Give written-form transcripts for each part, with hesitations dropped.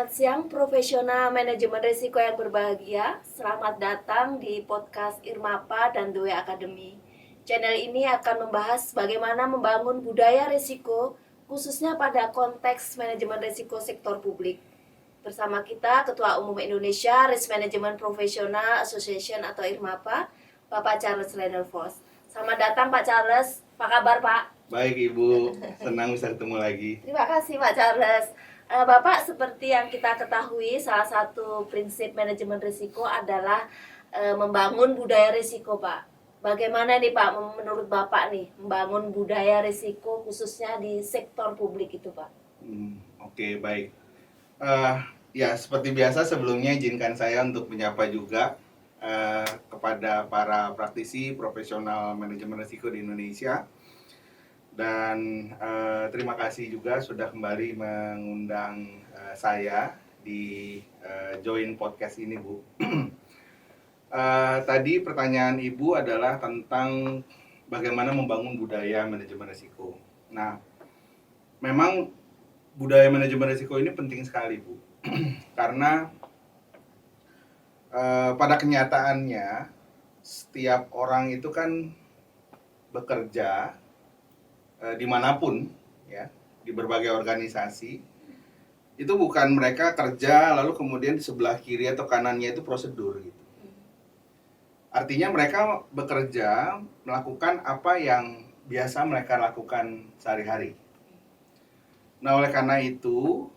Selamat siang, profesional manajemen risiko yang berbahagia. Selamat datang di podcast Irmapa dan Due Academy. Channel ini akan membahas bagaimana membangun budaya risiko, khususnya pada konteks manajemen risiko sektor publik. Bersama kita, Ketua Umum Indonesia Risk Management Professional Association atau Irmapa, Bapak Charles Lennervos. Selamat datang Pak Charles, apa kabar Pak? Baik Ibu, senang bisa ketemu lagi. Terima kasih Pak Charles. Bapak, seperti yang kita ketahui, salah satu prinsip manajemen risiko adalah membangun budaya risiko, Pak. Bagaimana nih Pak, menurut Bapak nih, membangun budaya risiko khususnya di sektor publik itu, Pak? Oke, baik. Ya, seperti biasa sebelumnya izinkan saya untuk menyapa juga kepada para praktisi profesional manajemen risiko di Indonesia. Dan terima kasih juga sudah kembali mengundang saya di join podcast ini, Bu. Tadi pertanyaan Ibu adalah tentang bagaimana membangun budaya manajemen risiko. Nah, memang budaya manajemen risiko ini penting sekali, Bu. Karena pada kenyataannya setiap orang itu kan bekerja dimanapun, ya, di berbagai organisasi. Itu bukan mereka kerja lalu kemudian di sebelah kiri atau kanannya itu prosedur gitu. Artinya mereka bekerja melakukan apa yang biasa mereka lakukan sehari-hari. Nah, oleh karena itu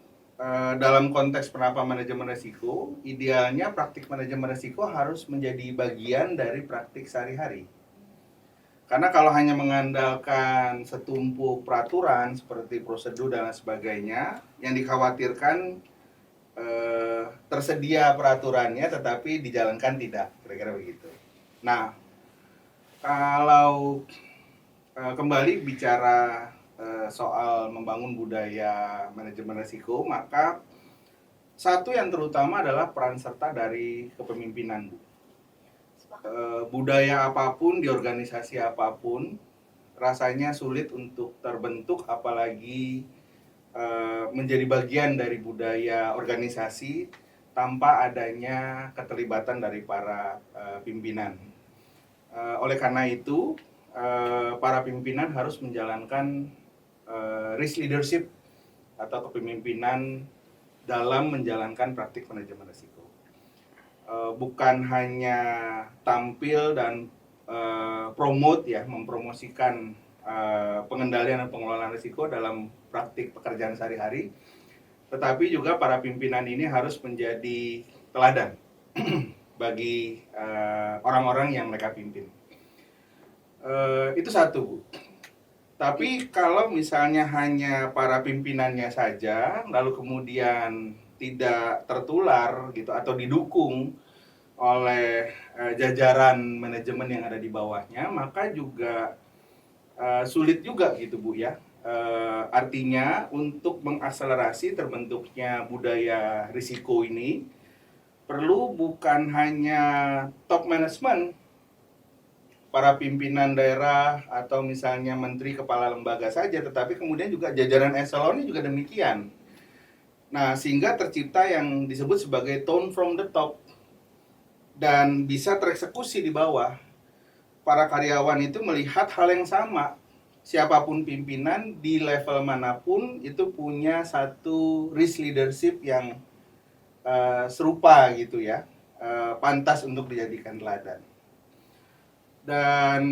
dalam konteks penerapan manajemen risiko, idealnya praktik manajemen risiko harus menjadi bagian dari praktik sehari-hari. Karena kalau hanya mengandalkan setumpuk peraturan seperti prosedur dan lain sebagainya, yang dikhawatirkan tersedia peraturannya tetapi dijalankan tidak, kira-kira begitu. Nah, kalau kembali bicara soal membangun budaya manajemen risiko, maka satu yang terutama adalah peran serta dari kepemimpinan, Bu. Budaya apapun di organisasi apapun rasanya sulit untuk terbentuk, apalagi menjadi bagian dari budaya organisasi tanpa adanya keterlibatan dari para pimpinan. Oleh karena itu para pimpinan harus menjalankan risk leadership atau kepemimpinan dalam menjalankan praktik manajemen risiko. Bukan hanya tampil dan promote, ya, mempromosikan pengendalian dan pengelolaan risiko dalam praktik pekerjaan sehari-hari, tetapi juga para pimpinan ini harus menjadi teladan bagi orang-orang yang mereka pimpin. Itu satu, Bu. Tapi kalau misalnya hanya para pimpinannya saja, lalu kemudian tidak tertular gitu atau didukung oleh jajaran manajemen yang ada di bawahnya, maka juga sulit juga gitu, Bu, ya. Artinya untuk mengakselerasi terbentuknya budaya risiko ini perlu bukan hanya top management, para pimpinan daerah atau misalnya menteri kepala lembaga saja, tetapi kemudian juga jajaran eselonnya juga demikian. Nah, sehingga tercipta yang disebut sebagai tone from the top dan bisa tereksekusi di bawah. Para karyawan itu melihat hal yang sama. Siapapun pimpinan di level manapun itu punya satu risk leadership yang serupa gitu, ya, pantas untuk dijadikan teladan. Dan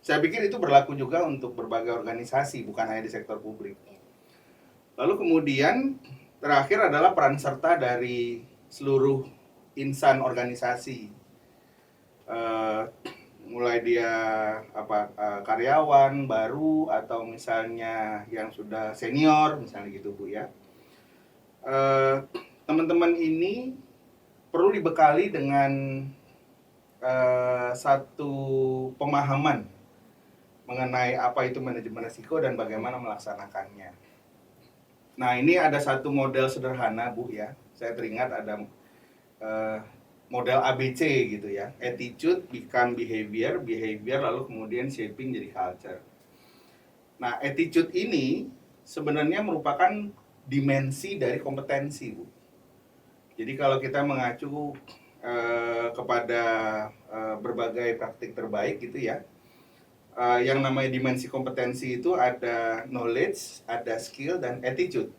saya pikir itu berlaku juga untuk berbagai organisasi, bukan hanya di sektor publik. Lalu kemudian terakhir adalah peran serta dari seluruh insan organisasi, mulai dia karyawan baru atau misalnya yang sudah senior, misalnya gitu, Bu, ya. Teman-teman ini perlu dibekali dengan satu pemahaman mengenai apa itu manajemen risiko dan bagaimana melaksanakannya. Nah, ini ada satu model sederhana, Bu, ya. Saya teringat ada model ABC gitu, ya. Attitude become behavior, behavior lalu kemudian shaping jadi culture. Nah, attitude ini sebenarnya merupakan dimensi dari kompetensi, Bu. Jadi kalau kita mengacu kepada berbagai praktik terbaik gitu ya, yang namanya dimensi kompetensi itu ada knowledge, ada skill, dan attitude.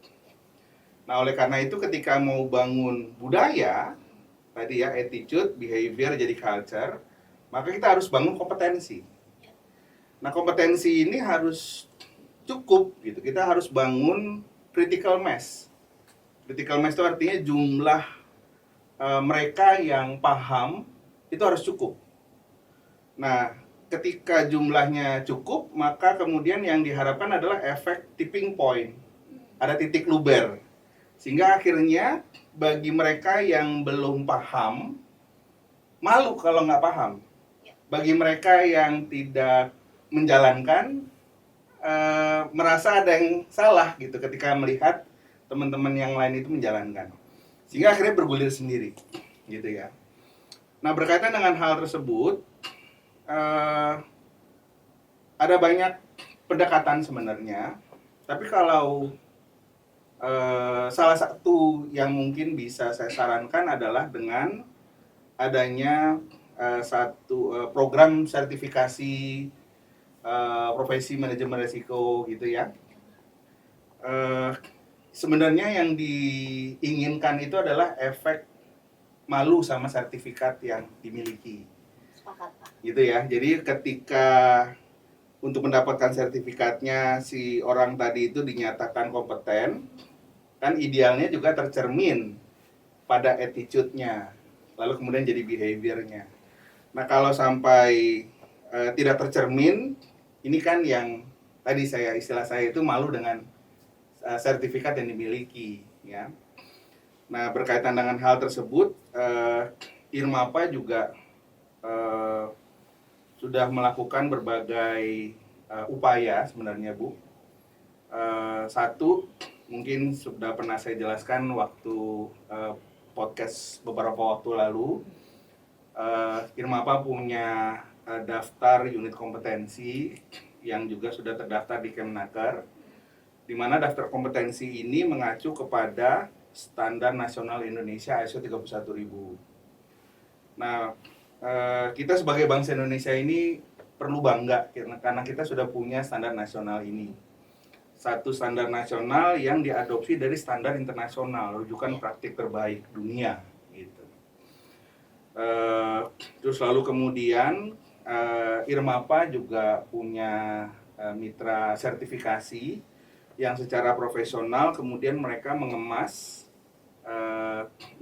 Nah, oleh karena itu ketika mau bangun budaya, tadi ya, attitude, behavior, jadi culture, maka kita harus bangun kompetensi. Nah, kompetensi ini harus cukup gitu. Kita harus bangun critical mass. Critical mass itu artinya jumlah mereka yang paham itu harus cukup. Nah, ketika jumlahnya cukup, maka kemudian yang diharapkan adalah efek tipping point. Ada titik luber. Sehingga akhirnya bagi mereka yang belum paham, malu kalau nggak paham. Bagi mereka yang tidak menjalankan, merasa ada yang salah gitu ketika melihat teman-teman yang lain itu menjalankan. Sehingga akhirnya bergulir sendiri, gitu ya. Nah, berkaitan dengan hal tersebut, ada banyak pendekatan sebenarnya. Tapi kalau salah satu yang mungkin bisa saya sarankan adalah dengan adanya satu program sertifikasi profesi manajemen risiko gitu ya. Sebenarnya yang diinginkan itu adalah efek malu sama sertifikat yang dimiliki. Sepakat, Pak. Gitu ya. Jadi ketika untuk mendapatkan sertifikatnya si orang tadi itu dinyatakan kompeten, kan idealnya juga tercermin pada attitude-nya, lalu kemudian jadi behavior-nya. Nah, kalau sampai tidak tercermin, ini kan yang tadi istilah saya itu malu dengan sertifikat yang dimiliki, ya. Nah, berkaitan dengan hal tersebut, Irmapa juga sudah melakukan berbagai upaya sebenarnya, Bu. Satu, mungkin sudah pernah saya jelaskan waktu podcast beberapa waktu lalu. Irmapa punya daftar unit kompetensi yang juga sudah terdaftar di Kemnaker, di mana daftar kompetensi ini mengacu kepada Standar Nasional Indonesia ISO 31000. Nah, kita sebagai bangsa Indonesia ini perlu bangga karena kita sudah punya standar nasional ini. Satu standar nasional yang diadopsi dari standar internasional, rujukan praktik terbaik dunia gitu. Terus lalu kemudian Irmapa juga punya mitra sertifikasi yang secara profesional kemudian mereka mengemas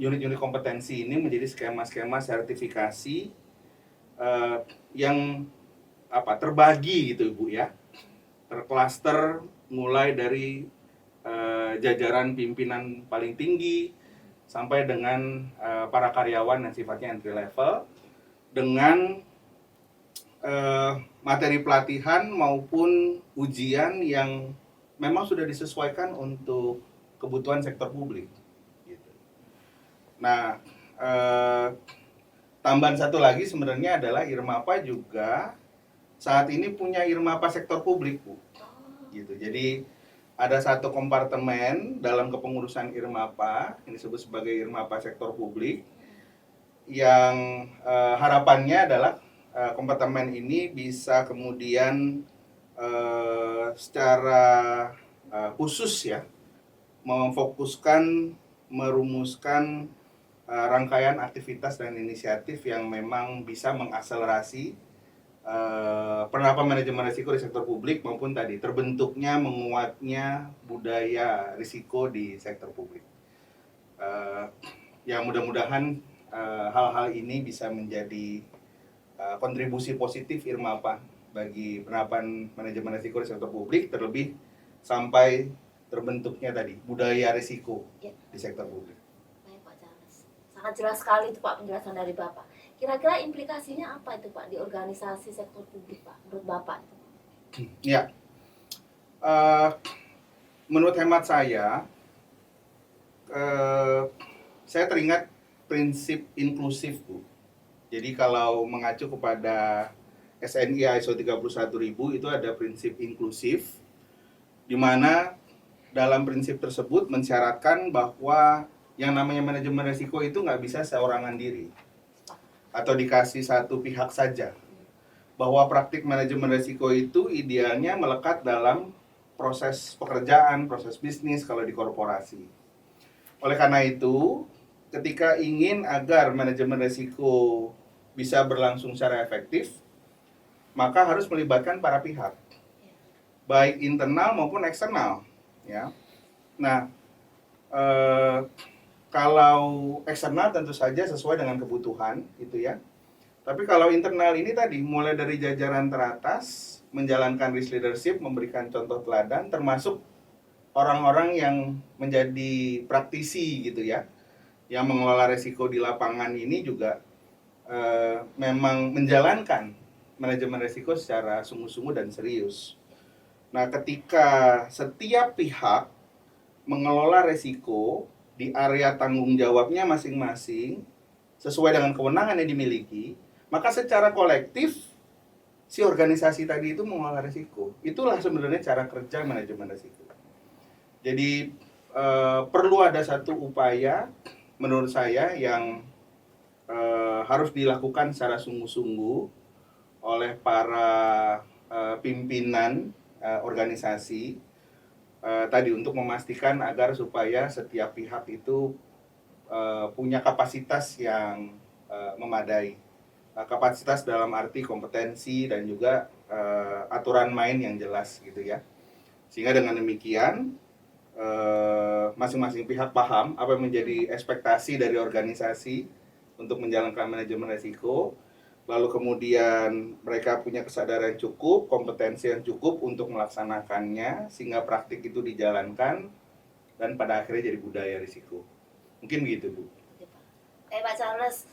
unit-unit kompetensi ini menjadi skema-skema sertifikasi yang terbagi gitu, Ibu ya, terklaster mulai dari jajaran pimpinan paling tinggi sampai dengan para karyawan yang sifatnya entry level, dengan materi pelatihan maupun ujian yang memang sudah disesuaikan untuk kebutuhan sektor publik. Gitu. Nah, tambahan satu lagi sebenarnya adalah Irmapa juga saat ini punya Irmapa sektor publik, Bu. Gitu. Jadi ada satu kompartemen dalam kepengurusan Irmapa yang disebut sebagai Irmapa sektor publik yang harapannya adalah kompartemen ini bisa kemudian secara khusus ya memfokuskan, merumuskan rangkaian aktivitas dan inisiatif yang memang bisa mengakselerasi penerapan manajemen risiko di sektor publik maupun tadi terbentuknya, menguatnya budaya risiko di sektor publik. Ya mudah-mudahan hal-hal ini bisa menjadi kontribusi positif Irmapa bagi penerapan manajemen risiko di sektor publik, terlebih sampai terbentuknya tadi budaya risiko di sektor publik. Baik, Pak Charles. Sangat jelas sekali itu Pak penjelasan dari Bapak. Kira-kira implikasinya apa itu Pak di organisasi sektor publik Pak menurut Bapak itu? Ya, menurut hemat saya teringat prinsip inklusif, Bu. Jadi kalau mengacu kepada SNI ISO 31000 itu ada prinsip inklusif di mana dalam prinsip tersebut mensyaratkan bahwa yang namanya manajemen risiko itu nggak bisa seorangan diri atau dikasih satu pihak saja. Bahwa praktik manajemen risiko itu idealnya melekat dalam proses pekerjaan, proses bisnis kalau di korporasi. Oleh karena itu, ketika ingin agar manajemen risiko bisa berlangsung secara efektif, maka harus melibatkan para pihak, baik internal maupun eksternal. Ya, nah kalau eksternal tentu saja sesuai dengan kebutuhan, gitu ya. Tapi kalau internal ini tadi mulai dari jajaran teratas menjalankan risk leadership, memberikan contoh teladan, termasuk orang-orang yang menjadi praktisi gitu ya, yang mengelola risiko di lapangan ini juga memang menjalankan manajemen risiko secara sungguh-sungguh dan serius. Nah, ketika setiap pihak mengelola risiko di area tanggung jawabnya masing-masing sesuai dengan kewenangan yang dimiliki, maka secara kolektif si organisasi tadi itu mengelola risiko. Itulah sebenarnya cara kerja manajemen risiko. Jadi perlu ada satu upaya menurut saya yang harus dilakukan secara sungguh-sungguh oleh para pimpinan organisasi tadi untuk memastikan agar supaya setiap pihak itu punya kapasitas yang memadai. Kapasitas dalam arti kompetensi dan juga aturan main yang jelas gitu ya. Sehingga dengan demikian masing-masing pihak paham apa yang menjadi ekspektasi dari organisasi untuk menjalankan manajemen risiko, lalu kemudian mereka punya kesadaran cukup, kompetensi yang cukup untuk melaksanakannya sehingga praktik itu dijalankan dan pada akhirnya jadi budaya risiko. Mungkin begitu, Bu. Pak Charles,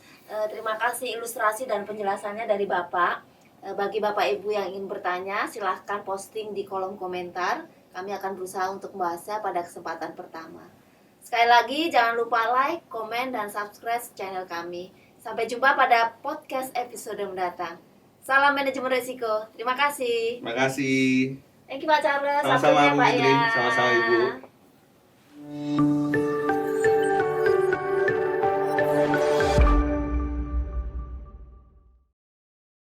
terima kasih ilustrasi dan penjelasannya dari Bapak. Bagi Bapak Ibu yang ingin bertanya, silahkan posting di kolom komentar. Kami akan berusaha untuk membahasnya pada kesempatan pertama. Sekali lagi, jangan lupa like, komen, dan subscribe channel kami. Sampai jumpa pada podcast episode mendatang. Salam manajemen risiko. Terima kasih. Terima kasih. Thank you Pak Charles. Sama-sama Bu Pak Fitri, ya. sama-sama Ibu.